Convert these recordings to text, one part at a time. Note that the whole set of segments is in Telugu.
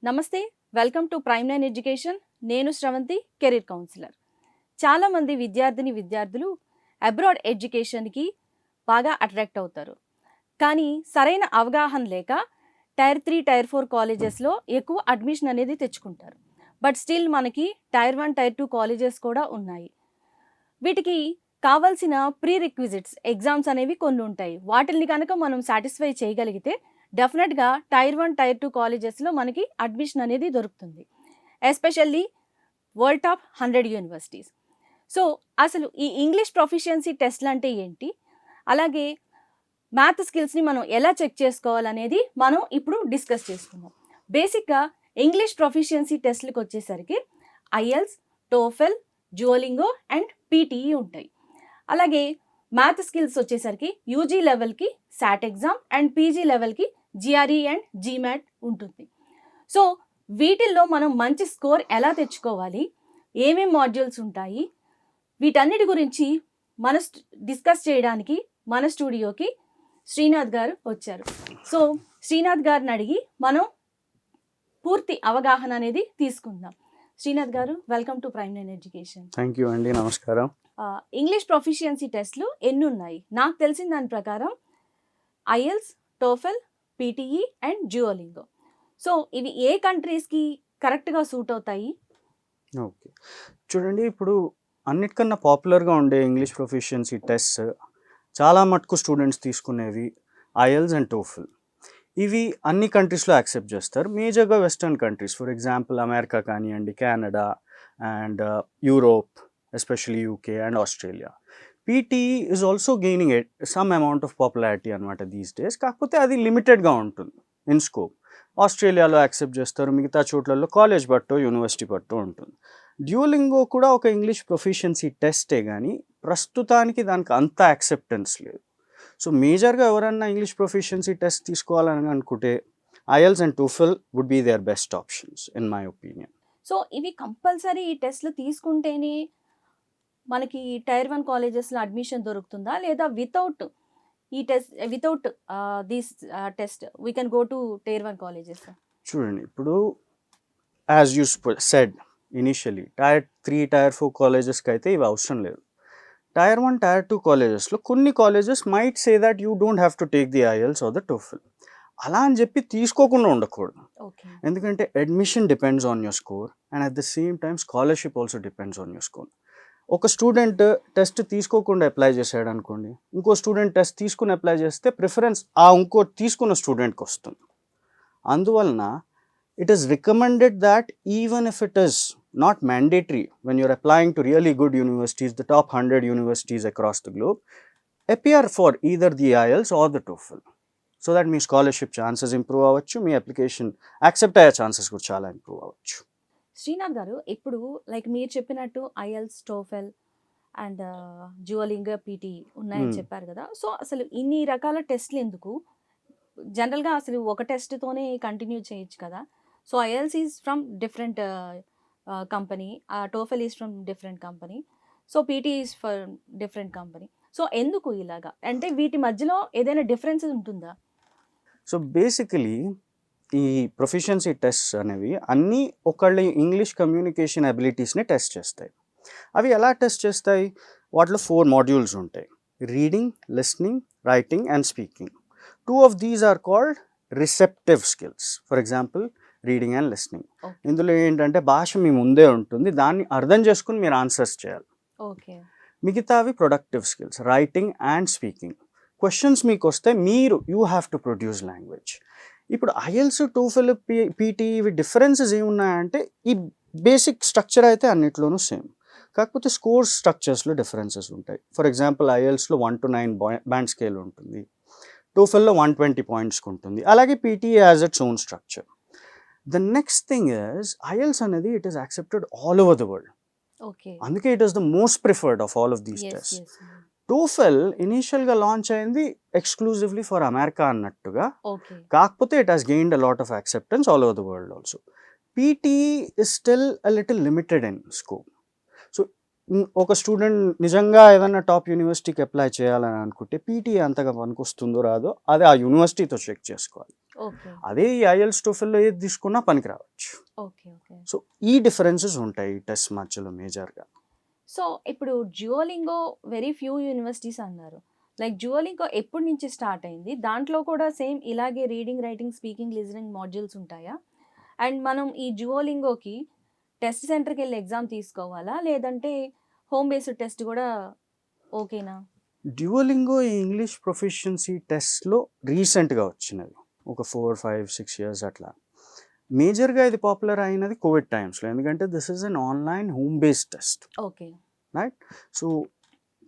నమస్తే, welcome to prime nine education. నేను శ్రవంతి, కెరీర్ కౌన్సిలర్. చాలామంది విద్యార్థులు అబ్రాడ్ ఎడ్యుకేషన్కి బాగా అట్రాక్ట్ అవుతారు. కానీ సరైన అవగాహన లేక టైర్ 3, టైర్ 4 కాలేజెస్లో ఎక్కువ అడ్మిషన్ అనేది తెచ్చుకుంటారు. బట్ స్టిల్ మనకి టైర్ 1, టైర్ 2 కాలేజెస్ కూడా ఉన్నాయి. వీటికి కావాల్సిన ప్రీ రిక్విజిట్స్ ఎగ్జామ్స్ అనేవి కొన్ని ఉంటాయి. వాటిని కనుక మనం సాటిస్ఫై చేయగలిగితే డెఫినెట్గా టైర్ 1, టైర్ 2 కాలేజెస్లో మనకి అడ్మిషన్ అనేది దొరుకుతుంది. Especially world top 100 universities. So అసలు ఈ ఇంగ్లీష్ ప్రొఫిషియన్సీ టెస్ట్లు అంటే ఏంటి, అలాగే మ్యాథ్ స్కిల్స్ని మనం ఎలా చెక్ చేసుకోవాలనేది మనం ఇప్పుడు డిస్కస్ చేసుకుందాం. బేసిక్గా ఇంగ్లీష్ ప్రొఫిషియన్సీ టెస్ట్లకు వచ్చేసరికి ఐఎల్స్, టోఫెల్, డ్యూయోలింగో అండ్ పీటీఈ ఉంటాయి. అలాగే మ్యాథ్ స్కిల్స్ వచ్చేసరికి యూజీ లెవెల్కి సాట్ ఎగ్జామ్ అండ్ పీజీ లెవెల్కి జిఆర్ఈ అండ్ జీమాట్ ఉంటుంది. సో వీటిల్లో మనం మంచి స్కోర్ ఎలా తెచ్చుకోవాలి, ఏమేం మాడ్యూల్స్ ఉంటాయి, వీటన్నిటి గురించి మన డిస్కస్ చేయడానికి మన స్టూడియోకి శ్రీనాథ్ గారు వచ్చారు. సో శ్రీనాథ్ గారిని అడిగి మనం పూర్తి అవగాహన అనేది తీసుకుందాం. శ్రీనాథ్ గారు, welcome to prime nine education. Thank you అండి, నమస్కారం. ఇంగ్లీష్ ప్రొఫిషియన్సీ టెస్ట్లు ఎన్ని ఉన్నాయి? నాకు తెలిసిన దాని ప్రకారం IELTS, TOEFL, PTE and Duolingo. So ఇవి ఏ కంట్రీస్కి కరెక్ట్గా సూట్ అవుతాయి? ఓకే, చూడండి, ఇప్పుడు అన్నిటికన్నా పాపులర్గా ఉండే ఇంగ్లీష్ ప్రొఫిషియన్సీ టెస్ట్ చాలా మటుకు స్టూడెంట్స్ తీసుకునేవి ఐఎల్స్ అండ్ టోఫెల్. ఇవి అన్ని కంట్రీస్లో యాక్సెప్ట్ చేస్తారు, మేజర్గా western countries. For example America కానివ్వండి, Canada and Europe, especially UK and Australia. PTE is also gaining some amount of popularity అనమాట దీస్ డేస్. కాకపోతే అది లిమిటెడ్గా ఉంటుంది ఇన్ స్కోప్. ఆస్ట్రేలియాలో యాక్సెప్ట్ చేస్తారు, మిగతా చోట్లలో కాలేజ్ బట్టో యూనివర్సిటీ బట్టో ఉంటుంది. డ్యూయోలింగో కూడా ఒక ఇంగ్లీష్ ప్రొఫిషియన్సీ టెస్టే, కానీ ప్రస్తుతానికి దానికి అంత యాక్సెప్టెన్స్ లేదు. సో మేజర్గా ఎవరన్నా ఇంగ్లీష్ ప్రొఫిషియన్సీ టెస్ట్ తీసుకోవాలని అనుకుంటే IELTS and TOEFL would be their best options in my opinion. So ఇవి కంపల్సరీ ఈ టెస్ట్లు తీసుకుంటేనే మనకి టైర్ 1 కాలేజెస్లో అడ్మిషన్ దొరుకుతుందా, లేదా వితౌట్ ఈ test, without this test we can go to tier 1 colleges? చూడండి, ఇప్పుడు as you said initially tier 3, tier 4 కాలేజెస్కి అయితే ఇవి అవసరం లేదు. టైర్ 1, టైర్ 2 కాలేజెస్లో కొన్ని colleges might say that you don't have to take the IELTS or the TOEFL. అలా అని చెప్పి తీసుకోకుండా ఉండకూడదు, ఎందుకంటే admission depends on your score and at the same time scholarship also depends on your score. ఒక స్టూడెంట్ టెస్ట్ తీసుకోకుండా అప్లై చేశాడు అనుకోండి, ఇంకో స్టూడెంట్ టెస్ట్ తీసుకుని అప్లై చేస్తే ప్రిఫరెన్స్ ఆ ఇంకో తీసుకున్న స్టూడెంట్కి వస్తుంది. అందువలన it is recommended that even if it is not mandatory when you're applying to really good universities, the top 100 universities across the globe, appear for either the IELTS or the TOEFL, so that me scholarship chances improve అవ్వచ్చు, మీ అప్లికేషన్ యాక్సెప్ట్ అయ్యే ఛాన్సెస్ కూడా చాలా ఇంప్రూవ్ అవ్వచ్చు. శ్రీనాథ్ గారు, ఇప్పుడు లైక్ మీరు చెప్పినట్టు ఐఎల్స్, టోఫెల్ అండ్ డ్యూయోలింగో, పీటీఈ ఉన్నాయని చెప్పారు కదా. సో అసలు ఇన్ని రకాల టెస్ట్లు ఎందుకు? జనరల్గా అసలు ఒక టెస్ట్తోనే కంటిన్యూ చేయొచ్చు కదా. So IELTS is from different company, TOEFL is from different company, so PTE is for different company. So ఎందుకు ఇలాగా? అంటే వీటి మధ్యలో ఏదైనా డిఫరెన్స్ ఉంటుందా? సో బేసికలీ ఈ ప్రొఫిషియన్సీ టెస్ట్ అనేవి అన్నీ ఒకళ్ళ ఇంగ్లీష్ కమ్యూనికేషన్ అబిలిటీస్ని టెస్ట్ చేస్తాయి. అవి ఎలా టెస్ట్ చేస్తాయి? వాటిలో 4 మాడ్యూల్స్ ఉంటాయి: reading, listening, writing and speaking. 2 of these are called receptive skills. For example reading and listening. ఇందులో ఏంటంటే భాష మీ ముందే ఉంటుంది, దాన్ని అర్థం చేసుకుని మీరు ఆన్సర్స్ చేయాలి. మిగతావి productive skills, writing and speaking. Questions మీకు వస్తే you have to produce language. ఇప్పుడు ఐఎల్స్, టోఫెల్, పీటీ ఇవి డిఫరెన్సెస్ ఏమున్నాయంటే ఈ బేసిక్ స్ట్రక్చర్ అయితే అన్నిట్లోనూ సేమ్, కాకపోతే స్కోర్ స్ట్రక్చర్స్లో డిఫరెన్సెస్ ఉంటాయి. ఫర్ ఎగ్జాంపుల్ ఐఎల్స్లో 1 to 9 బ్యాండ్ స్కేల్ ఉంటుంది, టోఫెల్లో 120 పాయింట్స్కి ఉంటుంది, అలాగే PTE as its own structure. The next thing is IELTS అనేది it is accepted all over the world, అందుకే it is the most preferred of all of these test. TOEFL ఇనీషియల్గా లాంచ్ అయింది ఎక్స్క్లూజివ్లీ ఫర్ అమెరికా అన్నట్టుగా, కాకపోతే it has gained a lot of acceptance all over the world also. PTE is still a little limited in scope. So ఒక స్టూడెంట్ నిజంగా ఏదైనా టాప్ యూనివర్సిటీకి అప్లై చేయాలని అనుకుంటే పీటీఈ అంతగా పనికొస్తుందో రాదో అది ఆ యూనివర్సిటీతో చెక్ చేసుకోవాలి. ఓకే. అదే ఈ ఐఎల్స్ టోఫెల్లో ఏది తీసుకున్నా పనికి రావచ్చు. ఓకే. ఓకే. సో ఈ డిఫరెన్సెస్ ఉంటాయి ఈ టెస్ట్ మధ్యలో మేజర్గా. సో ఇప్పుడు డ్యూయోలింగో వెరీ ఫ్యూ యూనివర్సిటీస్ అన్నారు. లైక్ డ్యూయోలింగో ఎప్పటి నుంచి స్టార్ట్ అయింది? దాంట్లో కూడా సేమ్ ఇలాగే reading, writing, speaking, listening modules ఉంటాయా? అండ్ మనం ఈ డ్యూయోలింగోకి టెస్ట్ సెంటర్కి వెళ్ళి ఎగ్జామ్ తీసుకోవాలా, లేదంటే హోమ్ బేస్డ్ టెస్ట్ కూడా ఓకేనా? డ్యూయోలింగో ఈ ఇంగ్లీష్ ప్రొఫిషియన్సీ టెస్ట్లో రీసెంట్గా వచ్చినది, ఒక 4-5-6 ఇయర్స్ అట్లా. మేజర్గా ఇది పాపులర్ అయినది కోవిడ్ టైమ్స్లో, ఎందుకంటే this is an online home based test, okay. Right? So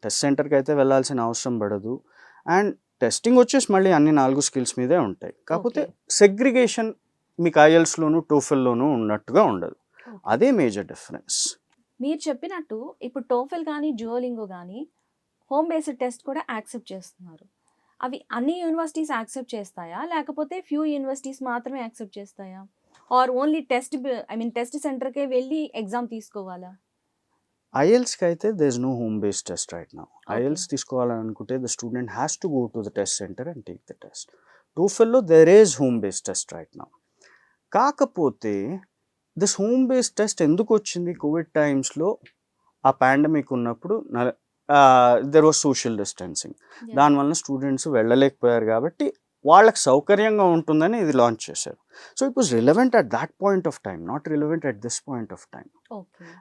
test సెంటర్కి అయితే వెళ్ళాల్సిన అవసరం పడదు. అండ్ టెస్టింగ్ వచ్చేసి మళ్ళీ అన్ని 4 స్కిల్స్ మీదే ఉంటాయి. కాకపోతే సెగ్రిగేషన్ మీకు ఐఎల్స్లోను టోఫెల్లోనూ ఉన్నట్టుగా ఉండదు. అదే మేజర్ డిఫరెన్స్. మీరు చెప్పినట్టు ఇప్పుడు టోఫెల్ కానీ డ్యూయోలింగో కానీ హోమ్ బేస్డ్ టెస్ట్ కూడా యాక్సెప్ట్ చేస్తున్నారు. అవి అన్ని యూనివర్సిటీస్ యాక్సెప్ట్ చేస్తాయా, లేకపోతే ఫ్యూ యూనివర్సిటీస్ మాత్రమే యాక్సెప్ట్ చేస్తాయా? ఆర్ ఓన్లీ టెస్ట్ సెంటర్కే వెళ్ళి ఎగ్జామ్ తీసుకోవాలా? ఐఎల్స్కి అయితే there is no home based test right now. IELTS తీసుకోవాలనుకుంటే the student has to go to the test centre and take the test. టోఫెల్లో there is home based test right now. కాకపోతే దిస్ హోమ్ బేస్డ్ టెస్ట్ ఎందుకు వచ్చింది కోవిడ్ టైమ్స్లో? ఆ పాండమిక్ ఉన్నప్పుడు దెర్ వాజ్ సోషల్ డిస్టెన్సింగ్. దానివల్ల స్టూడెంట్స్ వెళ్ళలేకపోయారు కాబట్టి వాళ్ళకి సౌకర్యంగా ఉంటుందని ఇది లాంచ్ చేశారు. So it was relevant at that point of time, not relevant at this point of time.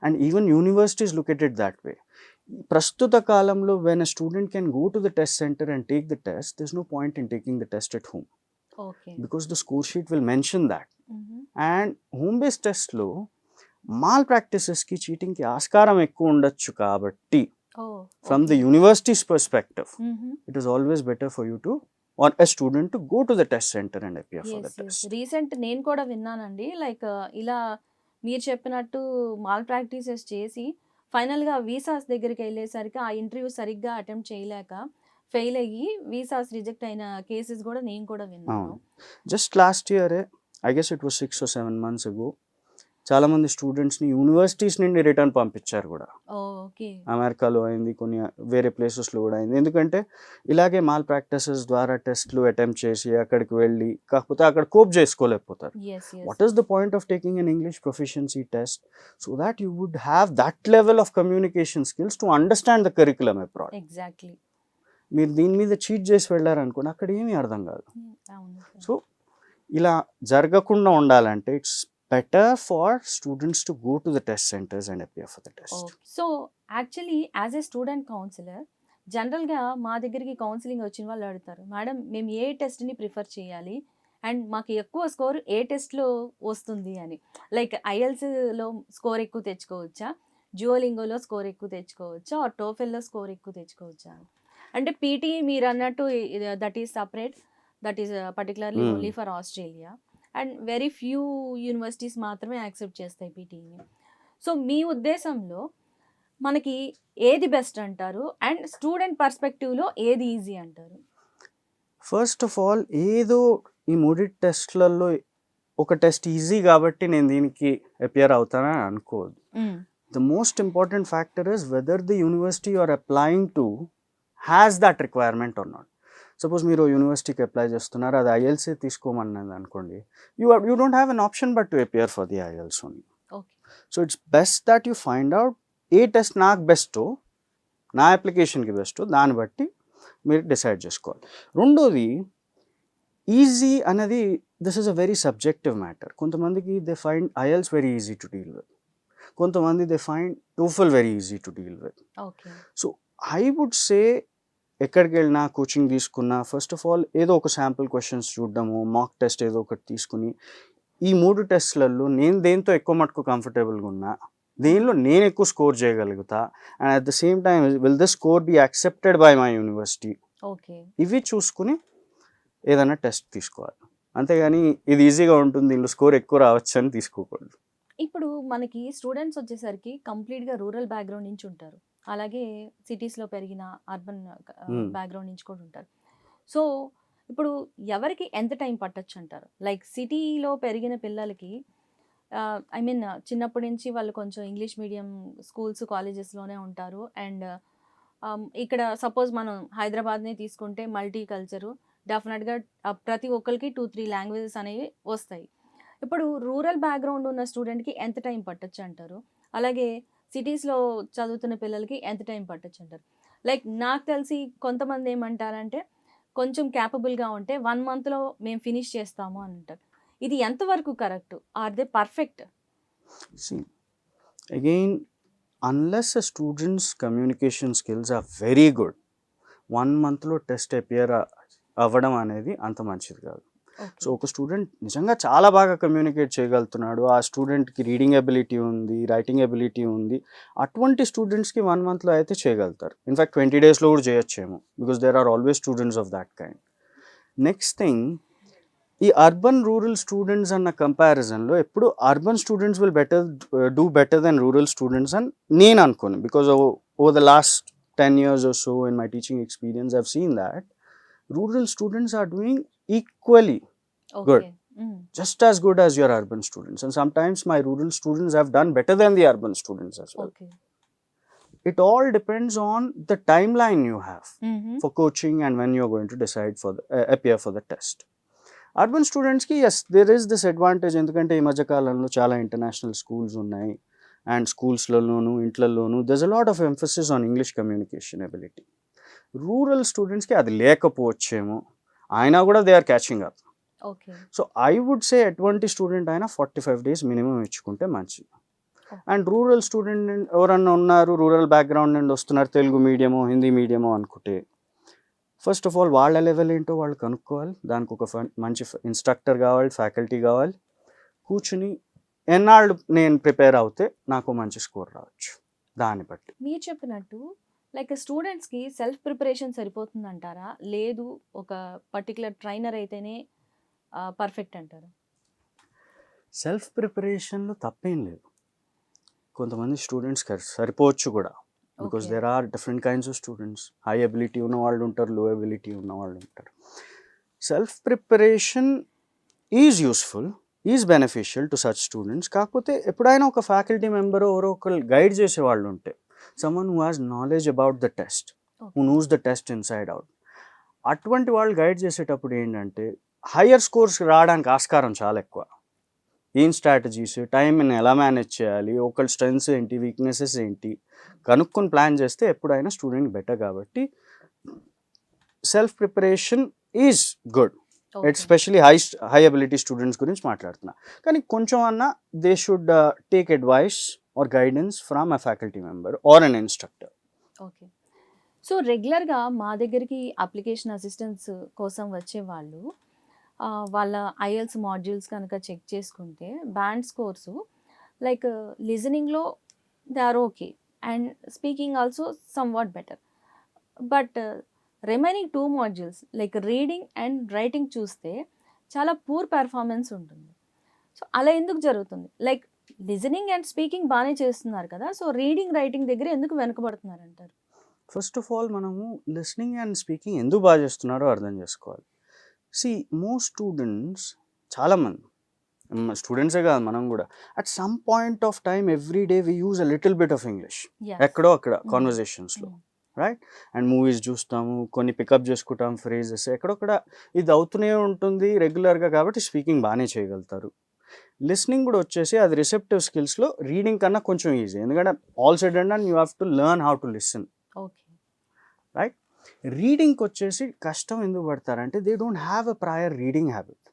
And even universities look at it that way. ప్రస్తుత కాలంలో when a student can go to the test centre and take the test, this no point in taking the test at home, because the score sheet will mention that. And home based టెస్ట్లో మాల్ ప్రాక్టీసెస్కి, చీటింగ్కి ఆస్కారం ఎక్కువ ఉండొచ్చు కాబట్టి from the university's perspective, it is always better for you to, or a student to go to the test center and appear for the test. Recent నేను కూడా విన్నానండి. లైక్ ఇలా మీరు చెప్పినట్టు మాల్ ప్రాక్టీసెస్ చేసి ఫైనల్గా వీసాస్ దగ్గరికి వెళ్ళేసరికి ఆ ఇంటర్వ్యూ సరిగ్గా అటెంప్ట్ చేయలేక ఫెయిల్ అయ్యి వీసాస్ రిజెక్ట్ అయిన కేసెస్ కూడా నేను కూడా విన్నాను. Just last year, I guess it was 6 or 7 months ago, చాలా మంది స్టూడెంట్స్ని యూనివర్సిటీస్ నుండి రిటర్న్ పంపించారు కూడా. ఓకే. అమెరికాలో అయింది, కొన్ని వేరే ప్లేసెస్లో కూడా అయింది. ఎందుకంటే ఇలాగే మాల్ ప్రాక్టీసెస్ ద్వారా టెస్ట్లు అటెంప్ట్ చేసి అక్కడికి వెళ్ళి కాకపోతే అక్కడ కోప్ చేసుకోలేకపోతారు. What is the point of taking an English proficiency test? So that you would have that level of communication skills to understand the curriculum abroad. Exactly. మీరు దీని మీద చీట్ చేసి వెళ్ళారనుకోండి, అక్కడ ఏమీ అర్థం కాదు. సో ఇలా జరగకుండా ఉండాలంటే it's better for students to go to the test centers and appear for the test. So actually as a student counsellor జనరల్గా మా దగ్గరికి కౌన్సిలింగ్ వచ్చిన వాళ్ళు అడుగుతారు, మేడం మేము ఏ టెస్ట్ని ప్రిఫర్ చేయాలి అండ్ మాకు ఎక్కువ స్కోర్ ఏ టెస్ట్లో వస్తుంది అని. లైక్ ఐఎల్స్లో స్కోర్ ఎక్కువ తెచ్చుకోవచ్చా, డ్యూయోలింగోలో స్కోర్ ఎక్కువ తెచ్చుకోవచ్చా, ఆర్ టోఫెల్లో స్కోర్ ఎక్కువ తెచ్చుకోవచ్చా అని. అంటే పీటీ మీరు అన్నట్టు that is separate, that is particularly only for Australia and very few universities మాత్రమే యాక్సెప్ట్ చేస్తాయి పీటీని. సో మీ ఉద్దేశంలో మనకి ఏది బెస్ట్ అంటారు అండ్ స్టూడెంట్ పర్స్పెక్టివ్లో ఏది ఈజీ అంటారు? ఫస్ట్ ఆఫ్ ఆల్, ఏదో ఈ 3 టెస్ట్లలో ఒక టెస్ట్ ఈజీ కాబట్టి నేను దీనికి అపియర్ అవుతానని అనుకోవద్దు. The most important factor is whether the university you are applying to has that requirement or not. Suppose మీరు యూనివర్సిటీకి అప్లై చేస్తున్నారు, అది ఐఎల్సీ తీసుకోమన్నది అనుకోండి, you don't have an option but to appear for the IELTS only. So it's best that you find out ఏ టెస్ట్ నాకు బెస్టో, నా అప్లికేషన్కి బెస్టో, దాన్ని బట్టి మీరు డిసైడ్ చేసుకోవాలి. రెండోది, ఈజీ అనేది this is a very subjective matter. కొంతమందికి they find IELTS very easy to deal with, కొంతమంది they find TOEFL very easy to deal with. So I would say ఎక్కడికి వెళ్ళినా, కోచింగ్ తీసుకున్నా, ఫస్ట్ ఆఫ్ ఆల్ ఏదో ఒక శాంపుల్ క్వశ్చన్స్ చూడడము, మాక్ టెస్ట్ ఏదో ఒకటి తీసుకుని ఈ 3 టెస్ట్లలో నేను దేంతో ఎక్కువ మటుకు కంఫర్టబుల్గా ఉన్నా, దేనిలో నేను ఎక్కువ స్కోర్ చేయగలుగుతా, and at the same time will this score be accepted by my university, ఇవి చూసుకుని ఏదైనా టెస్ట్ తీసుకోవాలి. అంతేగాని ఇది ఈజీగా ఉంటుంది, దీనిలో స్కోర్ ఎక్కువ రావచ్చు అని తీసుకోకూడదు. ఇప్పుడు మనకి స్టూడెంట్స్ వచ్చేసరికి కంప్లీట్గా రూరల్ బ్యాక్గ్రౌండ్ నుంచి ఉంటారు, అలాగే సిటీస్లో పెరిగిన అర్బన్ బ్యాక్గ్రౌండ్ నుంచి కూడా ఉంటారు. సో ఇప్పుడు ఎవరికి ఎంత టైం పట్టొచ్చు అంటారు? లైక్ సిటీలో పెరిగిన పిల్లలకి ఐ మీన్ చిన్నప్పటి నుంచి వాళ్ళు కొంచెం ఇంగ్లీష్ మీడియం స్కూల్స్ కాలేజెస్లోనే ఉంటారు. అండ్ ఇక్కడ సపోజ్ మనం హైదరాబాద్నే తీసుకుంటే మల్టీ కల్చరు, డెఫినెట్గా ప్రతి ఒక్కరికి 2-3 లాంగ్వేజెస్ అనేవి వస్తాయి. ఇప్పుడు రూరల్ బ్యాక్గ్రౌండ్ ఉన్న స్టూడెంట్కి ఎంత టైం పట్టొచ్చు అంటారు? అలాగే సిటీస్లో చదువుతున్న పిల్లలకి ఎంత టైం పట్టొచ్చు అంటారు? లైక్ నాకు తెలిసి కొంతమంది ఏమంటారంటే కొంచెం క్యాపబుల్గా ఉంటే 1 మంత్లో మేము ఫినిష్ చేస్తాము అని అంటారు. ఇది ఎంతవరకు correct? Or they perfect? See, again, unless a student's communication skills are very good, 1 monthలో టెస్ట్ అపియర్ అవ్వడం అనేది అంత మంచిది కాదు. సో ఒక స్టూడెంట్ నిజంగా చాలా బాగా కమ్యూనికేట్ చేయగలుగుతున్నాడు, ఆ స్టూడెంట్కి రీడింగ్ ఎబిలిటీ ఉంది, రైటింగ్ ఎబిలిటీ ఉంది, అటువంటి స్టూడెంట్స్కి 1 మంత్లో అయితే చేయగలుగుతారు. ఇన్ఫ్యాక్ట్ 20 డేస్లో కూడా చేయొచ్చేమో, because there are always students of that kind. Next thing, ఈ అర్బన్ రూరల్ స్టూడెంట్స్ అన్న కంపారిజన్లో ఎప్పుడు urban students will do better than rural students అని నేను అనుకోను. Because over the last 10 years or so in my teaching experience, I've seen that rural students are doing equally good, just as good as your urban students. And sometimes my rural students have done better than the urban students as well. It all depends on the timeline you have for coaching and when you're going to decide for the appear for the test. Urban students ki, yes, there is this advantage ఎందుకంటే ఈ మధ్య కాలంలో చాలా ఇంటర్నేషనల్ స్కూల్స్ ఉన్నాయి, అండ్ స్కూల్స్లలోను ఇంట్లలోను there's a lot of emphasis on English communication ability. Rural స్టూడెంట్స్కి అది లేకపోవచ్చేమో, అయినా కూడా they are catching up. So I would say ఎటువంటి స్టూడెంట్ అయినా 45 days మినిమం ఇచ్చుకుంటే మంచిది. అండ్ రూరల్ స్టూడెంట్ ఎవరన్నా ఉన్నారు, రూరల్ బ్యాక్గ్రౌండ్ నుండి వస్తున్నారు, తెలుగు మీడియమో హిందీ మీడియమో అనుకుంటే, ఫస్ట్ ఆఫ్ ఆల్ వాళ్ళ లెవెల్ ఏంటో వాళ్ళు కనుక్కోవాలి. దానికి ఒక మంచి ఇన్స్ట్రక్టర్ కావాలి, ఫ్యాకల్టీ కావాలి. కూర్చుని ఎన్నాళ్ళు నేను ప్రిపేర్ అవుతే నాకు మంచి స్కోర్ రావచ్చు, దాన్ని బట్టి. మీరు చెప్పినట్టు లైక్ స్టూడెంట్స్కి సెల్ఫ్ ప్రిపరేషన్ సరిపోతుందంటారా, లేదు ఒక పర్టికులర్ ట్రైనర్ అయితేనే పర్ఫెక్ట్ అంటారా? సెల్ఫ్ ప్రిపరేషన్లో తప్పేం లేదు, కొంతమంది స్టూడెంట్స్కి సరిపోవచ్చు కూడా. Because there are different kinds of students, high ability ఉన్న వాళ్ళు ఉంటారు, లో ఎబిలిటీ ఉన్న వాళ్ళు ఉంటారు. Self preparation is useful, is beneficial to such students. కాకపోతే ఎప్పుడైనా ఒక ఫ్యాకల్టీ మెంబర్ ఎవరో ఒకరు గైడ్ చేసే వాళ్ళు ఉంటే, someone who has knowledge about the test, who knows the test inside out, అటువంటి వాళ్ళు గైడ్ చేసేటప్పుడు ఏంటంటే హయ్యర్ స్కోర్స్ రావడానికి ఆస్కారం చాలా ఎక్కువ. ఏం స్ట్రాటజీస్, టైంని ఎలా మేనేజ్ చేయాలి, ఒకళ్ళ స్ట్రెంగ్స్ ఏంటి, వీక్నెసెస్ ఏంటి కనుక్కొని ప్లాన్ చేస్తే ఎప్పుడైనా స్టూడెంట్ బెటర్. కాబట్టి self preparation is good, especially high ability students గురించి మాట్లాడుతున్నా. కానీ కొంచెం అన్నా they should take advice or guidance from a faculty member or an instructor. Okay. So రెగ్యులర్గా మా దగ్గరికి అప్లికేషన్ అసిస్టెంట్స్ కోసం వచ్చే వాళ్ళు వాళ్ళ ఐఎల్స్ మాడ్యూల్స్ కనుక చెక్ చేసుకుంటే బ్యాండ్ స్కోర్సు లైక్ లిజనింగ్లో they are okay and speaking also somewhat better, but remaining 2 modules like reading and writing చూస్తే చాలా పూర్ పెర్ఫార్మెన్స్ ఉంటుంది. సో అలా ఎందుకు జరుగుతుంది? లైక్ లిజనింగ్ అండ్ స్పీకింగ్ బాగానే చేస్తున్నారు కదా, సో రీడింగ్ రైటింగ్ దగ్గర ఎందుకు వెనకబడుతున్నారు అంటారు? ఫస్ట్ ఆఫ్ ఆల్ మనము లిస్నింగ్ అండ్ స్పీకింగ్ ఎందుకు బాగా చేస్తున్నారో అర్థం చేసుకోవాలి. మోస్ట్ స్టూడెంట్స్, చాలామంది స్టూడెంట్సే కాదు మనం కూడా, at some point of time every day we use a little bit of English ఎక్కడో అక్కడ కాన్వర్జేషన్స్లో, రైట్? అండ్ మూవీస్ చూస్తాము, కొన్ని పికప్ చేసుకుంటాం ఫ్రేజెస్, ఎక్కడొక్కడ ఇది అవుతూనే ఉంటుంది రెగ్యులర్గా, కాబట్టి స్పీకింగ్ బాగానే చేయగలుగుతారు. లిస్నింగ్ కూడా వచ్చేసి అది రిసెప్టివ్ స్కిల్స్లో రీడింగ్ కన్నా కొంచెం ఈజీ, ఎందుకంటే all said and you have to learn how to listen, right? రీడింగ్కి వచ్చేసి కష్టం ఎందుకు పడతారంటే they don't have a prior reading habit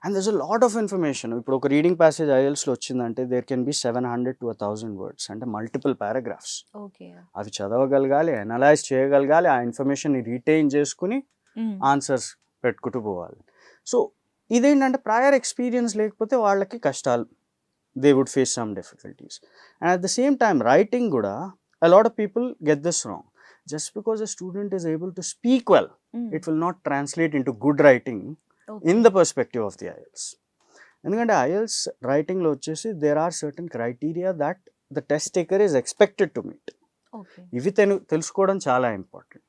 and there's a lot of information. ఇప్పుడు ఒక రీడింగ్ ప్యాసేజ్ ఐఎల్స్లో వచ్చిందంటే there can be 700 to 1000 words, అంటే మల్టిపుల్ పారాగ్రాఫ్స్. అవి చదవగలగాలి, అనలైజ్ చేయగలగాలి, ఆ ఇన్ఫర్మేషన్ని రీటైన్ చేసుకుని ఆన్సర్స్ పెట్టుకుంటూ పోవాలి. సో ఇదేంటంటే ప్రయర్ ఎక్స్పీరియన్స్ లేకపోతే వాళ్ళకి కష్టాలు, they would face some difficulties. And at the same time writing కూడా a lot of people get this wrong. Just because a student is able to speak well, it will not translate into good writing in the perspective of the IELTS. ఎందుకంటే IELTS రైటింగ్లో వచ్చేసి there are certain criteria that the test taker is expected to meet. ఇవి తెలుసుకోవడం చాలా important.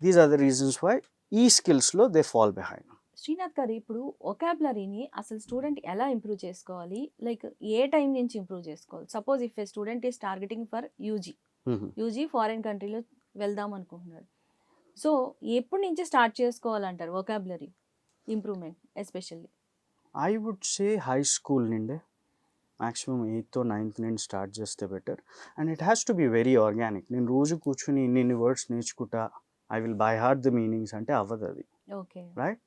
These are the reasons why ఈ స్కిల్స్లో they fall behind. శ్రీనాథ్ గారు, ఇప్పుడు ఒకాబులరీని అసలు స్టూడెంట్ ఎలా ఇంప్రూవ్ చేసుకోవాలి, లైక్ ఏ టైం నుంచి ఇంప్రూవ్ చేసుకోవాలి? Suppose if a student is targeting for UG foreign కంట్రీలో వెళ్దాం అనుకుంటున్నాడు, సో ఎప్పటి నుంచి స్టార్ట్ చేసుకోవాలంటారు vocabulary improvement especially? I would say high school నుండే మ్యాక్సిమం 8th 9th నుండి స్టార్ట్ చేస్తే better. And it has to be very organic. నేను రోజు కూర్చుని ఇన్ని వర్డ్స్ నేర్చుకుంటా, I will by heart the meanings అంటే అవ్వదు అది, okay. Right?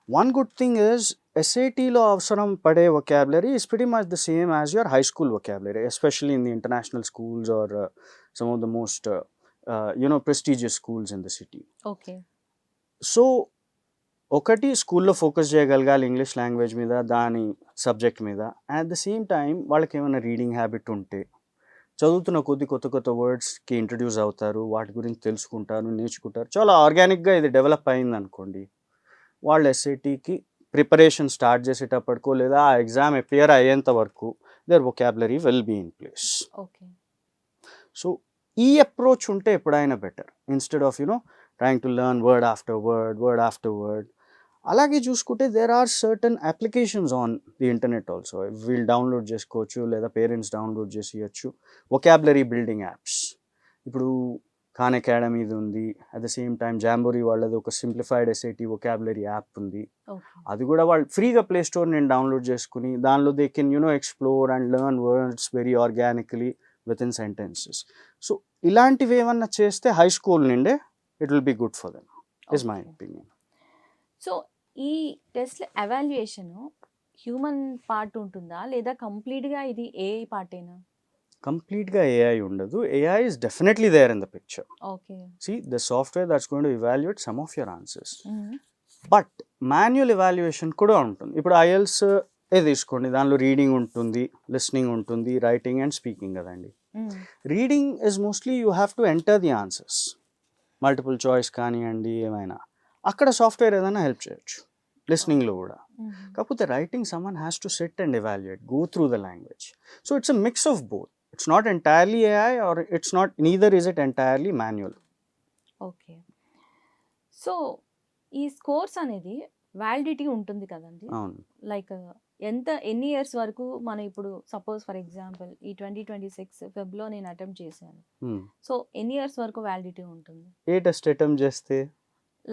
One good thing is ఎస్ఏటీలో అవసరం పడే vocabulary is pretty much the same as your high school vocabulary, especially in the international schools or some of the most prestigious schools in the city. Okay. So ఒకటి స్కూల్లో ఫోకస్ చేయగలగాలి ఇంగ్లీష్ లాంగ్వేజ్ మీద, దాని సబ్జెక్ట్ మీద. అట్ ద సేమ్ టైం వాళ్ళకి ఏమైనా రీడింగ్ హ్యాబిట్ ఉంటే చదువుతున్న కొద్ది కొత్త కొత్త వర్డ్స్కి ఇంట్రడ్యూస్ అవుతారు, వాటి గురించి తెలుసుకుంటారు, నేర్చుకుంటారు. చాలా ఆర్గానిక్గా ఇది డెవలప్ అయింది అనుకోండి, వాళ్ళు ఎస్ఏటీకి ప్రిపరేషన్ స్టార్ట్ చేసేటప్పటికో లేదా ఆ ఎగ్జామ్ అపియర్ అయ్యేంత వరకు their vocabulary will be in place. Okay. So ఈ అప్రోచ్ ఉంటే ఎప్పుడైనా better, instead of trying to learn word after word. అలాగే చూసుకుంటే there are certain applications on the internet also, వీళ్ళు డౌన్లోడ్ చేసుకోవచ్చు లేదా పేరెంట్స్ డౌన్లోడ్ చేసి ఇవ్వచ్చు, వొకాబులరీ బిల్డింగ్ యాప్స్. ఇప్పుడు ఖాన్ అకాడమీది ఉంది, అట్ ద సేమ్ టైం జాంబోరీ వాళ్ళది ఒక సింప్లిఫైడ్ ఎస్ఏటీ వొకాబులరీ యాప్ ఉంది. అది కూడా వాళ్ళు ఫ్రీగా ప్లే స్టోర్ నేను డౌన్లోడ్ చేసుకుని దానిలో they can explore and learn words very organically with in sentences. So ఇలాంటివి ఏమన్నా చేస్తే హై స్కూల్ నుండే it will be good for them, is my opinion. So ఈ టెస్ట్ ఎవాల్యుయేషన్ హ్యూమన్ పార్ట్ ఉంటుందా లేదా కంప్లీట్గా ఇది ఏఐ పార్టేనా? కంప్లీట్గా ఏఐ ఉండదు. AI is definitely there in the picture. Okay. See, the software that's going to evaluate some of your answers. But manual evaluation కూడా ఉంటుంది. ఇప్పుడు IELTS తీసుకోండి, దానిలో రీడింగ్ ఉంటుంది, లిస్నింగ్ ఉంటుంది, రైటింగ్ అండ్ స్పీకింగ్ కదండి. Reading is mostly you have to enter the answers, multiple choice కానివ్వండి ఏమైనా, అక్కడ సాఫ్ట్వేర్ ఏదైనా హెల్ప్ చేయొచ్చు. లిస్నింగ్లో కూడా. కాకపోతే writing someone has to SIT and evaluate, go through the language. So it's a mix of both. It's not entirely AI or it's not, neither is it entirely manual. Okay. So ఈ స్కోర్స్ అనేది వ్యాలిడిటీ ఉంటుంది కదండి, అవును. లైక్ ఎన్ని ఇయర్స్ వరకు మనం ఇప్పుడు సపోజ్ ఫర్ ఎగ్జాంపుల్ ఈ 2026 ఫెబ్లో నేను అటెంప్ట్ చేశాను, సో ఎన్ని ఇయర్స్ వరకు వ్యాలిడిటీ ఉంటుంది? ఏ టెస్ట్ అటెంప్ట్ చేస్తే?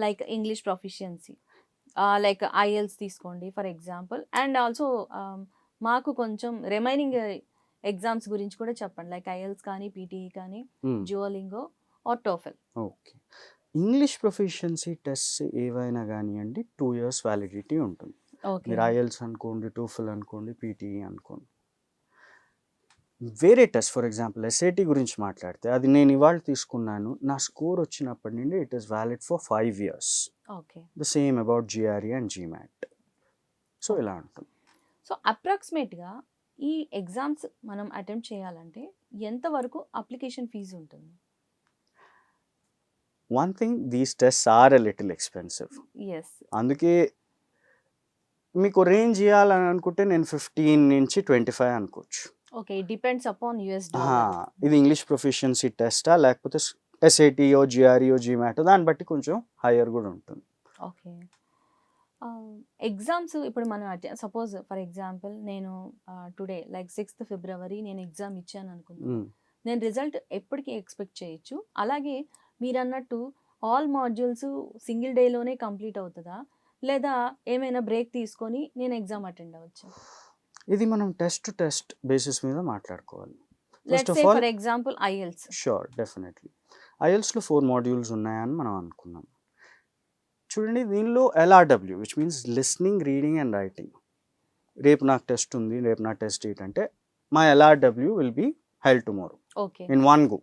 Like English proficiency, like IELTS తీసుకోండి ఫర్ ఎగ్జాంపుల్, అండ్ ఆల్సో మాకు కొంచెం రిమైనింగ్ ఎగ్జామ్స్ గురించి కూడా చెప్పండి, లైక్ IELTS కానీ, PTE కానీ, Duolingo or TOEFL. Okay. English proficiency test ఏవైనా కానివ్వండి 2 years వ్యాలిడిటీ ఉంటుంది. మీరు IELTS అనుకోండి, టోఫెల్ అనుకోండి, PTE అనుకోండి. వేరే టెస్ట్ ఫర్ ఎగ్జాంపుల్ SAT గురించి మాట్లాడితే, అది నేను ఇవాళ తీసుకున్నాను, నా స్కోర్ వచ్చినప్పటి నుండి it is valid for 5 years. Okay. The same about GRE and GMAT. So ఇలా ఉంటుంది. సో అప్రాక్సిమేట్గా ఈ ఎగ్జామ్స్ మనం అటెంప్ట్ చేయాలంటే ఎంతవరకు అప్లికేషన్ ఫీజు ఉంటుంది? One thing, these tests are a little expensive. Yes. అందుకే మీకు రేంజ్ ఇవ్వాలని అనుకుంటే నేను 15 నుంచి 25 అనుకోవచ్చు. ఓకే, డిపెండ్స్ అపాన్ US ఇది ఇంగ్లీష్ ప్రొఫిషియన్సీ టెస్టా లేకపోతే SAT GRE GMAT, దాన్ని బట్టి కొంచెం హయ్యర్ కూడా ఉంటుంది. ఓకే. ఎగ్జామ్స్ ఇప్పుడు మనం సపోజ్ ఫర్ ఎగ్జాంపుల్ నేను టుడే లైక్ 6th February నేను ఎగ్జామ్ ఇచ్చాను అనుకుంటున్నాను, నేను రిజల్ట్ ఎప్పటికీ ఎక్స్పెక్ట్ చేయొచ్చు? అలాగే మీరు అన్నట్టు ఆల్ మాడ్యూల్స్ సింగిల్ డేలోనే కంప్లీట్ అవుతుందా, లేదా ఏమైనా బ్రేక్ తీసుకొని నేను ఎగ్జామ్ అటెండ్ అవ్వచ్చు? ఇది మనం టెస్ట్ టు టెస్ట్ బేసిస్ మీద మాట్లాడుకోవాలి. Let's say for example IELTS. Sure, definitely. IELTSలో 4 modules ఉన్నాయని మనం అనుకున్నాం. చూడండి, దీనిలో LRW which means listening, reading and writing. రేపు నాకు టెస్ట్ ఉంది, రేపు నా టెస్ట్ డేట్ అంటే my LRW will be held tomorrow in one go.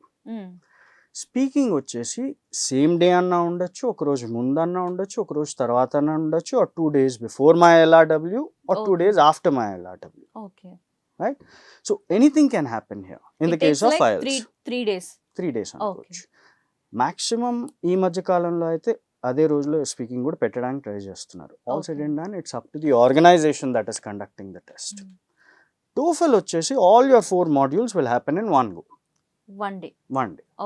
Speaking వచ్చేసి సేమ్ డే అన్నా ఉండొచ్చు, ఒకరోజు ముందన్నా ఉండొచ్చు, ఒకరోజు తర్వాత అన్నా ఉండొచ్చు, or 2 days before my LRW or 2 days after my LRW. Okay. Right? So anything can happen here in the case of IELTS. 3 days అనుకోవచ్చు. మ్యాక్సిమం ఈ మధ్య కాలంలో అయితే అదే రోజులో స్పీకింగ్ కూడా పెట్టడానికి ట్రై చేస్తున్నారు. All said and done, it's up to the organisation that is conducting the test. TOEFL వచ్చేసి all your 4 modules will happen in one go, one day.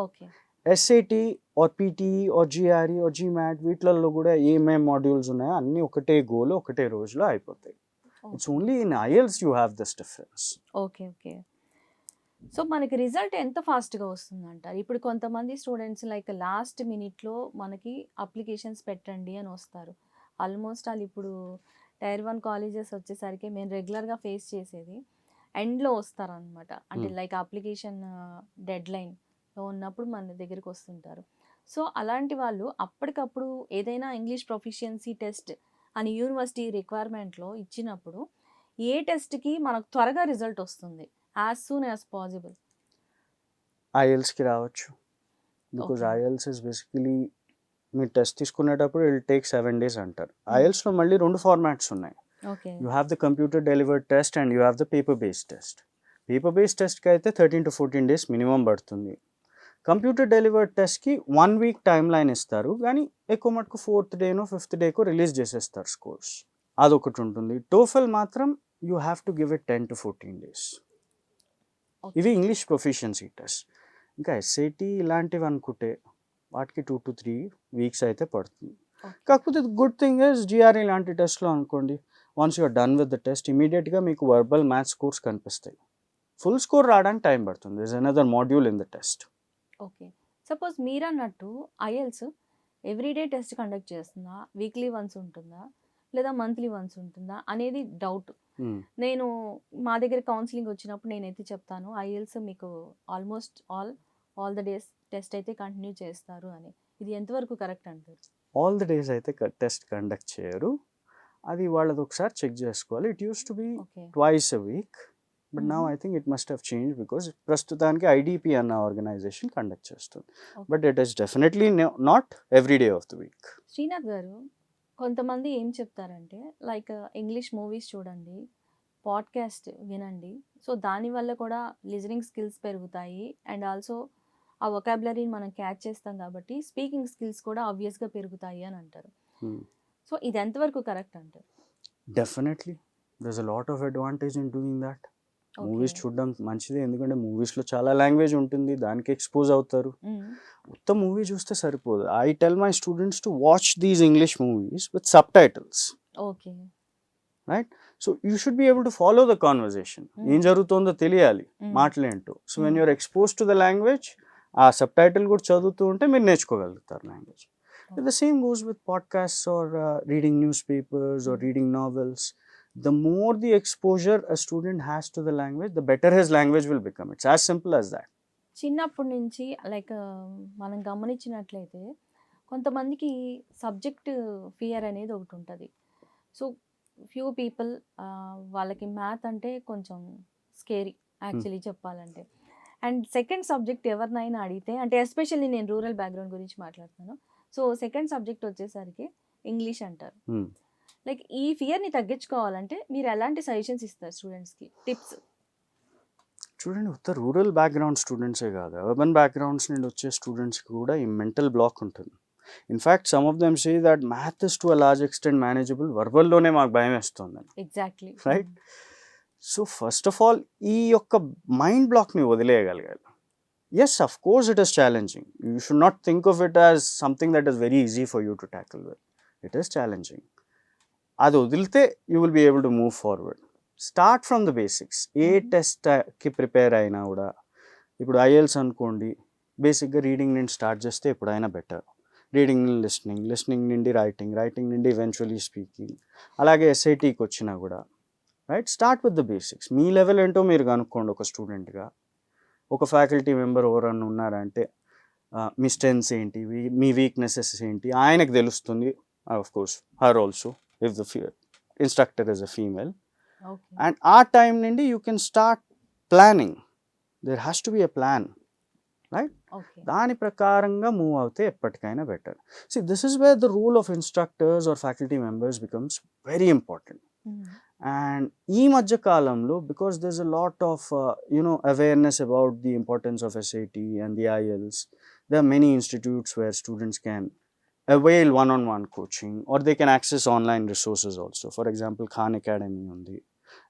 Okay. SAT or PTE or GRE or GMAT వీటిలలో కూడా ఏమేమి మాడ్యూల్స్ ఉన్నాయో అన్నీ ఒకటే గోలో ఒకటే రోజులో అయిపోతాయి. It's only in IELTS you have this difference. Okay. So మనకి రిజల్ట్ ఎంత ఫాస్ట్‌గా వస్తుందంటారు? ఇప్పుడు కొంతమంది స్టూడెంట్స్ లైక్ లాస్ట్ మినిట్‌లో మనకి అప్లికేషన్స్ పెట్టండి అని వస్తారు. ఆల్మోస్ట్ ఆల్ ఇప్పుడు టైర్ 1 కాలేజెస్ వచ్చేసరికి మేము రెగ్యులర్‌గా ఫేస్ చేసేది ఎండ్‌లో వస్తారనమాట. అంటే హ్మ్. లైక్ అప్లికేషన్ డెడ్‌లైన్‌లో ఉన్నప్పుడు మన దగ్గరికి వస్తుంటారు. సో అలాంటి వాళ్ళు అప్పటికప్పుడు ఏదైనా ఇంగ్లీష్ ప్రొఫిషియన్సీ టెస్ట్ అని యూనివర్సిటీ రిక్వైర్మెంట్‌లో ఇచ్చినప్పుడు ఏ టెస్ట్‌కి మనకు త్వరగా రిజల్ట్ వస్తుంది? As soon as possible. ఐఎల్స్‌కి రావచ్చు. Because okay. IELTS is basically మీరు టెస్ట్ తీసుకునేటప్పుడు ఇట్ టేక్ 7 days అంటారు. హ్మ్. ఐఎల్స్‌లో మళ్ళీ 2 ఫార్మాట్స్ ఉన్నాయి. Okay. You have the computer delivered test and you have the paper based test. Paper based టెస్ట్‌కి అయితే 13 to 14 days మినిమమ్ పడుతుంది. కంప్యూటర్ డెలివర్డ్ టెస్ట్‌కి 1 week టైమ్ లైన్ ఇస్తారు. కానీ ఎక్కువ మటుకు 4th డేనో 5th డేకో రిలీజ్ చేసేస్తారు స్కోర్స్. అదొకటి ఉంటుంది. టోఫెల్ మాత్రం you have to give it 10 to 14 days. Okay. ఇవి ఇంగ్లీష్ ప్రొఫిషియన్సీ టెస్ట్. ఇంకా ఎస్ఏటీ ఇలాంటివి అనుకుంటే వాటికి 2 to 3 weeks అయితే పడుతుంది. ఓకే. కాకపోతే గుడ్ థింగ్ ఇస్ జిఆర్ఈ లాంటి టెస్ట్లో అనుకోండి, once you're done with the test ఇమీడియట్గా మీకు వర్బల్ మ్యాథ్స్ స్కోర్స్ కనిపిస్తాయి. ఫుల్ స్కోర్ రావడానికి టైం పడుతుంది. This another module in the test. Okay. Suppose మీరన్నట్టు ఐఎల్స్ ఎవ్రీడే టెస్ట్ కండక్ట్ చేస్తుందా? వీక్లీ వన్స్ ఉంటుందా? లేదా మంత్లీ వన్స్ ఉంటుందా? అనేది డౌట్. నేను మా దగ్గర కౌన్సిలింగ్ వచ్చినప్పుడు నేనైతే చెప్తాను ఐఎల్స్ మీకు almost all the days test అయితే కంటిన్యూ చేస్తారు అని. ఇది ఎంతవరకు కరెక్ట్ అంటారు? ఆల్ ద డేస్ అయితే టెస్ట్ కండక్ట్ చేయరు. అది వాళ్ళది ఒకసారి చెక్ చేసుకోవాలి. It use to be okay. Twice a week, but now hmm. I think it must have change because ప్రస్తుతానికి ఐడిపి అన్న ఆర్గనైజేషన్ కండక్ట్ చేస్తుంది. Okay. But it is definitely not every day of the week. Srinath గారు, కొంతమంది ఏం చెప్తారంటే లైక్ ఇంగ్లీష్ మూవీస్ చూడండి, పాడ్కాస్ట్ వినండి. సో దానివల్ల కూడా లిజనింగ్ స్కిల్స్ పెరుగుతాయి అండ్ ఆల్సో ఆ వొకాబులరీని మనం క్యాచ్ చేస్తాం కాబట్టి స్పీకింగ్ స్కిల్స్ కూడా ఆబ్వియస్గా పెరుగుతాయి అని అంటారు. సో ఇది ఎంతవరకు కరెక్ట్ అంటారు? Definitely దర్స్ a lot of advantage in doing that. Movies okay. చూడడం మంచిదే, ఎందుకంటే మూవీస్లో చాలా లాంగ్వేజ్ ఉంటుంది, దానికి ఎక్స్పోజ్ అవుతారు. మొత్తం మూవీ చూస్తే సరిపోదు. I tell my students to watch these English movies with subtitles, okay. Right? So you should be able to follow the conversation. ఏం జరుగుతుందో తెలియాలి, మాటలేంటో. So when you're expose to the language, ఆ సబ్ టైటిల్ కూడా చదువుతూ ఉంటే మీరు నేర్చుకోగలుగుతారు language. The same goes with podcasts or reading newspapers or reading novels. The more the exposure a student has to the language, the better his language will become. It's as simple as that. చిన్నప్పటి నుంచి లైక్ మనం గమనించినట్లయితే కొంతమందికి సబ్జెక్ట్ ఫియర్ అనేది ఒకటి ఉంటుంది. సో ఫ్యూ పీపుల్ వాళ్ళకి మ్యాథ్ అంటే కొంచెం స్కేరీ యాక్చువల్లీ చెప్పాలంటే. అండ్ సెకండ్ సబ్జెక్ట్ ఎవరినైనా అడిగితే అంటే ఎస్పెషల్లీ నేను రూరల్ బ్యాక్గ్రౌండ్ గురించి మాట్లాడుతాను. సో సెకండ్ సబ్జెక్ట్ వచ్చేసరికి ఇంగ్లీష్ అంటారు. లైక్ ఈ ఫియర్ని తగ్గించుకోవాలంటే మీరు ఎలాంటి సజెషన్స్ ఇస్తారు స్టూడెంట్స్కి, టిప్స్? చూడండి, ఉత్త రూరల్ బ్యాక్గ్రౌండ్ స్టూడెంట్సే కాదు, అర్బన్ బ్యాక్గ్రౌండ్స్ నుండి వచ్చే స్టూడెంట్స్కి కూడా ఈ మెంటల్ బ్లాక్ ఉంటుంది. In fact some of them say that math is to a large extent manageable, వర్బల్లోనే మాకు భయం వేస్తుందని. Exactly. Right? So first of all ఈ యొక్క మైండ్ బ్లాక్ని వదిలేయగలగాలి. Yes, of course it is challenging. You should not think of it as something that is very easy for you to tackle with. It is challenging. అది వదిలితే you will be able to move forward. Start from the basics. ఏ టెస్ట్కి ప్రిపేర్ అయినా కూడా, ఇప్పుడు ఐఎల్స్ అనుకోండి, బేసిక్గా రీడింగ్ నుండి స్టార్ట్ చేస్తే ఎప్పుడైనా బెటర్. రీడింగ్ నుండి లిస్నింగ్, లిస్నింగ్ నుండి రైటింగ్, రైటింగ్ నుండి ఈవెన్చువలీ స్పీకింగ్. అలాగే ఎస్ఐటీకి వచ్చినా కూడా right, start with the basics. Me level ఏంటో మీరు కనుక్కోండి. ఒక స్టూడెంట్గా ఒక ఫ్యాకల్టీ మెంబర్ ఎవరన్నా ఉన్నారంటే మీ స్ట్రెంగ్స్ ఏంటి, మీ వీక్నెసెస్ ఏంటి ఆయనకు తెలుస్తుంది. Of course her also if the instructor is a female. And ఆ టైం నుండి you can start planning. There has to be a plan, right? దాని ప్రకారంగా మూవ్ అవుతే ఎప్పటికైనా better. See this is where the rule of instructors or faculty members becomes very important. And ఈ మధ్య కాలంలో, because there is a lot of awareness about the importance of SAT and the IELTS, there are many institutes where students can avail one-on-one coaching or they can access online resources also. For example, Khan Academy ఉంది,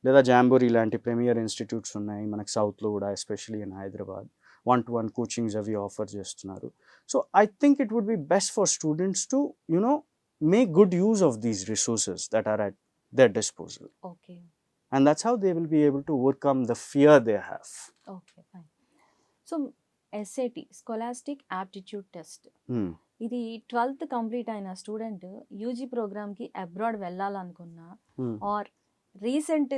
లేదా జాంబోరీ లాంటి ప్రీమియర్ ఇన్స్టిట్యూట్స్ ఉన్నాయి మనకి సౌత్లో కూడా, especially in Hyderabad. 1-to-1 coachings అవి ఆఫర్ చేస్తున్నారు. So I think it would be best for students to make good use of these resources that are at their disposal. Okay. And that's how they will be able to overcome the fear they have. Okay fine. So SAT scholastic aptitude test Hmm. ఇది 12th కంప్లీట్ అయిన స్టూడెంట్ యూజీ ప్రోగ్రామ్కి అబ్రాడ్ వెళ్ళాలనుకున్నా Hmm. ఆర్ రీసెంట్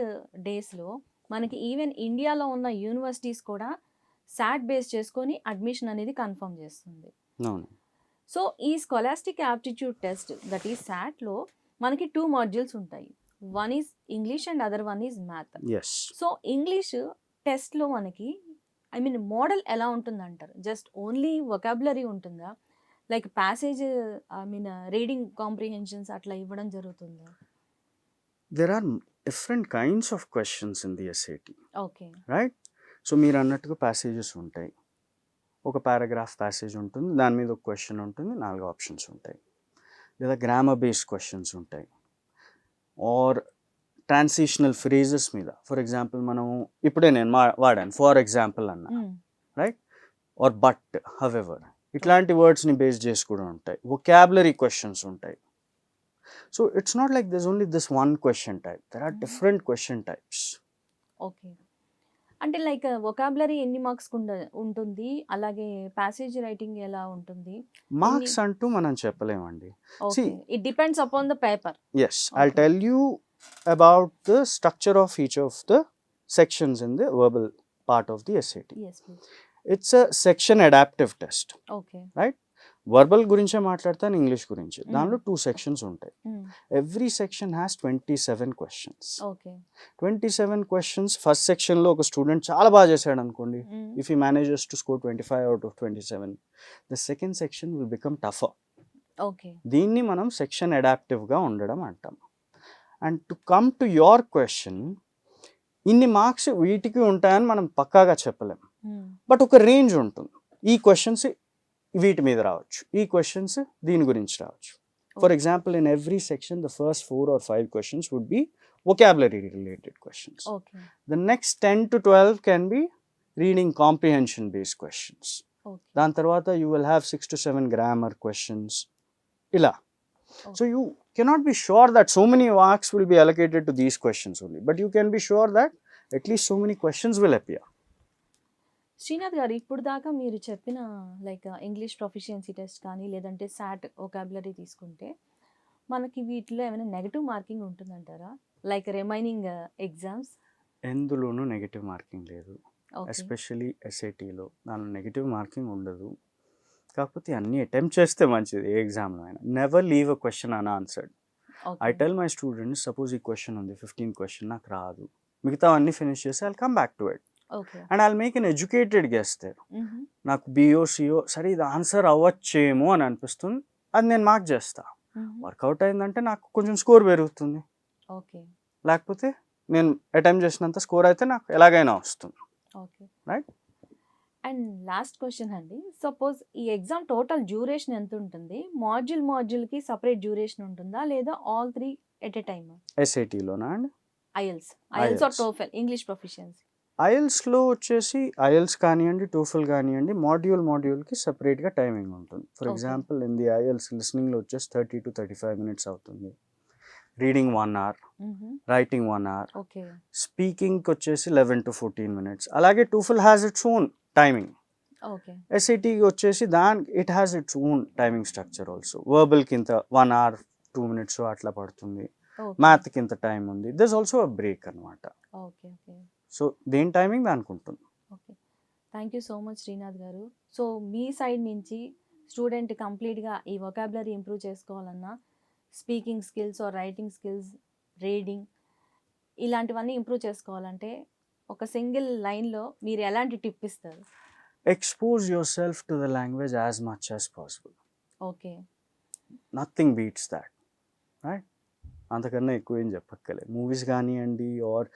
డేస్లో మనకి ఈవెన్ ఇండియాలో ఉన్న యూనివర్సిటీస్ కూడా సాట్ బేస్ చేసుకొని అడ్మిషన్ అనేది కన్ఫర్మ్ చేస్తుంది. No. సో ఈ స్కాలాస్టిక్ యాప్టిట్యూడ్ టెస్ట్ దట్ ఈ సాట్లో మనకి 2 మాడ్యూల్స్ ఉంటాయి. One is English and other one is math. Yes. So English టెస్ట్లో మనకి మోడల్ ఎలా ఉంటుంది అంటారు? జస్ట్ ఓన్లీ వొకాబులరీ ఉంటుందా, లైక్ ప్యాసేజ్ రీడింగ్ కాంప్రిహెన్షన్స్ అట్లా ఇవ్వడం జరుగుతుందా? There are different kinds of questions in the SAT, okay. right? So మీరు అన్నట్టుగా ప్యాసేజెస్ ఉంటాయి. ఒక పారాగ్రాఫ్ ప్యాసేజ్ ఉంటుంది, దాని మీద ఒక క్వశ్చన్ ఉంటుంది, 4 ఆప్షన్స్ ఉంటాయి. లేదా గ్రామర్ బేస్డ్ క్వశ్చన్స్ ఉంటాయి, ఆర్ ట్రాన్సిషనల్ ఫ్రేజెస్ మీద. ఫర్ ఎగ్జాంపుల్ మనం ఇప్పుడే నేను వాడాను ఫర్ ఎగ్జాంపుల్ అన్న, రైట్, ఆర్ బట్, హవెవర్, ఇట్లాంటి వర్డ్స్ని బేస్ చేసి కూడా ఉంటాయి. వొకాబులరీ క్వశ్చన్స్ ఉంటాయి. So it's not like this only this one question type, there are different question types. Okay. అంటే లైక్ వొకాబులరీ ఎన్ని మార్క్స్ ఉంటుంది, అలాగే ప్యాసేజ్ రైటింగ్ ఎలా ఉంటుంది? మార్క్స్ అంటూ మనం చెప్పలేమండి. Okay, it depends upon the paper. Yes, I'll tell you about the structure of each of the sections in the verbal part of the SAT. yes please. It's a section adaptive test. Okay. Verbal గురించే మాట్లాడతాను, ఇంగ్లీష్ గురించి. దానిలో 2 సెక్షన్స్ ఉంటాయి. Every section has 27 questions. Okay. 27 questions. First సెక్షన్లో ఒక స్టూడెంట్ చాలా బాగా చేశాడు అనుకోండి, if he manages to score 25 out of 27, the second section will become టఫర్. Okay. దీన్ని మనం సెక్షన్ అడాప్టివ్గా ఉండడం అంటాం. And to come to your question, ఇన్ని మార్క్స్ వీటికి ఉంటాయని మనం పక్కాగా చెప్పలేం, బట్ ఒక రేంజ్ ఉంటుంది. ఈ క్వశ్చన్స్ వీటి మీద రావచ్చు, ఈ క్వశ్చన్స్ దీని గురించి రావచ్చు. For example, in every section the first 4 or 5 questions would be vocabulary related questions. Okay. The next 10 to 12 can be reading comprehension based questions. Okay. దాని తర్వాత you will have 6 to 7 grammar questions. ఇలా. So you cannot be sure that so many marks will be allocated to these questions only, but you can be sure that at least so many questions will appear. Srinath గారు, ఇప్పుడు దాకా మీరు చెప్పిన లైక్ ఇంగ్లీష్ ప్రొఫిషియన్సీ టెస్ట్ కానీ లేదంటే సాట్ వొకాబులరీ తీసుకుంటే మనకి వీటిలో ఏమైనా నెగటివ్ మార్కింగ్ ఉంటుందంటారా, లైక్ రిమైనింగ్ ఎగ్జామ్స్? ఎందులోనూ నెగటివ్ మార్కింగ్ లేదు, ఓకే. ఎస్పెషలీ ఎస్ఏటీలో దానిలో నెగటివ్ మార్కింగ్ ఉండదు. కాకపోతే అన్నీ అటెంప్ట్ చేస్తే మంచిది ఏ ఎగ్జామ్లో అయినా. Never leave a question unanswered. I tell my students, suppose ఈ క్వశ్చన్ ఉంది, 15 క్వశ్చన్ నాకు రాదు, మిగతా అన్నీ ఫినిష్ చేసి I'll come back to it okay. And I'll make an educated guess there. నాకు బిఓ సిఓ సరే ఇది ఆన్సర్ అవ్వచ్చేమో అని అనిపిస్తుంది, అది నేను మార్క్ చేస్తా. వర్కౌట్ అయిందంటే నాకు కొంచెం స్కోర్ పెరుగుతుంది, ఓకే. లేకపోతే నేను అటెంప్ట్ చేసినంత స్కోర్ అయితే నాకు ఎలాగైనా వస్తుంది. Okay. Right. And last question అండి, సపోజ్ ఈ ఎగ్జామ్ టోటల్ డ్యూరేషన్ ఎంత ఉంటుంది? మాడ్యూల్కి సపరేట్ డ్యూరేషన్ ఉంటుందా, లేదా ఆల్ 3 ఎట్ ఎ టైమ్? ఎస్ఏటీలోనా అండి? IELTS or TOEFL, English proficiency. ఐఎల్స్లో వచ్చేసి ఐఎల్స్ కానివ్వండి, టోఫెల్ కానివ్వండి, మాడ్యూల్కి సపరేట్గా టైమింగ్ ఉంటుంది. For Okay. Example in the IELTS లిస్నింగ్లో వచ్చేసి 30 to 35 minutes అవుతుంది, reading 1 hour, writing 1 hour, okay. స్పీకింగ్కి వచ్చేసి 11 to 14 minutes. అలాగే TOEFL has its own timing. Okay. ఎస్ఏటీకి వచ్చేసి it has its own timing structure also. వర్బల్కి ఇంత 1 hour 2 minutes అట్లా పడుతుంది, మ్యాథ్కి ఇంత టైం ఉంది. దిస్ ఆల్సో అ బ్రేక్ అనమాట. ఓకే. ఓకే. సో దేని టైమింగ్ దానికి ఉంటుంది. Okay. Thank you so much Srinath garu. So మీ సైడ్ నుంచి స్టూడెంట్ కంప్లీట్గా ఈ వొకాబులరీ ఇంప్రూవ్ చేసుకోవాలన్నా, speaking skills or writing skills, reading ఇలాంటివన్నీ ఇంప్రూవ్ చేసుకోవాలంటే ఒక సింగిల్ లైన్లో మీరు ఎలాంటి టిప్ ఇస్తారు? Expose yourself to the language as much as possible. Okay. Nothing beats that, right? అంతకన్నా ఎక్కువ ఏం చెప్పక్కర్లేదు. మూవీస్ కానివ్వండి, ఆర్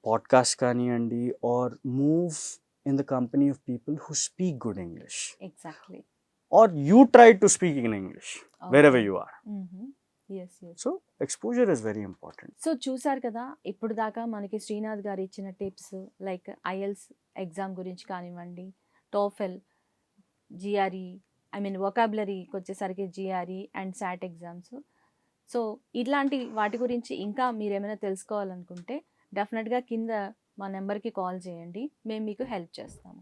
పాడ్కాస్ట్ కానివ్వండి, or move in the company of people who speak good English, exactly. Or you try to speak in English wherever you are. Yes yes. So exposure is very important. So చూసారు కదా, ఇప్పుడు దాకా మనకి శ్రీనాథ్ గారు ఇచ్చిన టిప్స్ లైక్ ఐఎల్స్ ఎగ్జామ్ గురించి కానివ్వండి, టోఫెల్, జిఆర్ఈ, వొకాబులరీకి వచ్చేసరికి GRE and SAT exams. So ఇట్లాంటి వాటి గురించి ఇంకా మీరేమైనా తెలుసుకోవాలనుకుంటే డెఫినెట్గా కింద మా నెంబర్కి కాల్ చేయండి, మేము మీకు హెల్ప్ చేస్తాము.